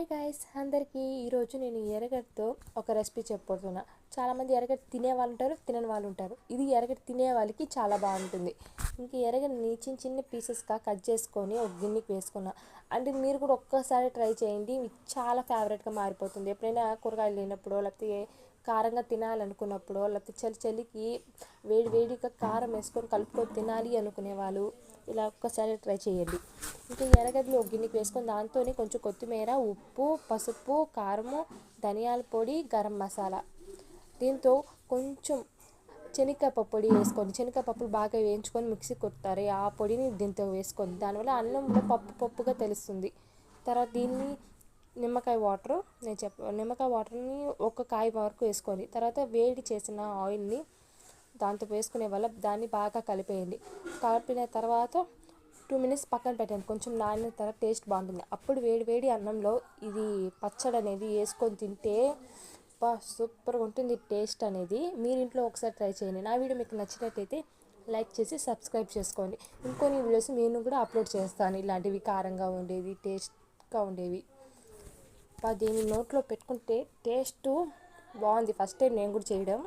Hi guys అందరికీ ఈరోజు నేను ఎర్రగడ్డతో ఒక రెసిపీ చెప్పబోతున్నా. చాలామంది ఎర్రగడ్డ తినే వాళ్ళు ఉంటారు, తినని వాళ్ళు ఉంటారు. ఇది ఎర్రగడ్డ తినే వాళ్ళకి చాలా బాగుంటుంది. ఇంక ఎర్రగడ్డని చిన్న చిన్న పీసెస్గా కట్ చేసుకొని ఒక గిన్నెకి వేసుకున్నా. అంటే మీరు కూడా ఒక్కసారి ట్రై చేయండి, మీకు చాలా ఫేవరెట్గా మారిపోతుంది. ఎప్పుడైనా కూరగాయలు లేనప్పుడు, లేకపోతే కారంగా తినాలనుకున్నప్పుడు, లేకపోతే చలికి వేడిగా కారం వేసుకొని కలుపుకొని తినాలి అనుకునే వాళ్ళు ఇలా ఒక్కసారి ట్రై చేయండి. ఇంకా ఎర్రగడ్డలు ఒక గిన్నెకి వేసుకొని దాంతోనే కొంచెం కొత్తిమీర, ఉప్పు, పసుపు, కారము, ధనియాల పొడి, గరం మసాలా, దీంతో కొంచెం శనగకాయ పొడి వేసుకొని, శనగకాయ పప్పులు బాగా వేయించుకొని మిక్సీ కొడతారు, ఆ పొడిని దీంతో వేసుకొని, దానివల్ల అన్నంలో పప్పుగా తెలుస్తుంది. తర్వాత దీన్ని నిమ్మకాయ వాటర్ని ఒక కాయ వరకు వేసుకొని, తర్వాత వేడి చేసిన ఆయిల్ని దాంతో వేసుకునే వల్ల దాన్ని బాగా కలిపిన తర్వాత 2 minutes పక్కన పెట్టండి. కొంచెం నానిన తర్వాత టేస్ట్ బాగుంటుంది. అప్పుడు వేడి అన్నంలో ఇది పచ్చడి అనేది వేసుకొని తింటే సూపర్గా ఉంటుంది టేస్ట్ అనేది. మీరు ఇంట్లో ఒకసారి ట్రై చేయండి. నా వీడియో మీకు నచ్చినట్టయితే లైక్ చేసి సబ్స్క్రైబ్ చేసుకోండి. ఇంకొన్ని వీడియోస్ నేను కూడా అప్లోడ్ చేస్తాను, ఇలాంటివి కారంగా ఉండేవి, టేస్ట్గా ఉండేవి. దీన్ని నోట్లో పెట్టుకుంటే టేస్ట్ బాగుంది. ఫస్ట్ టైం నేను కూడా చేయడం.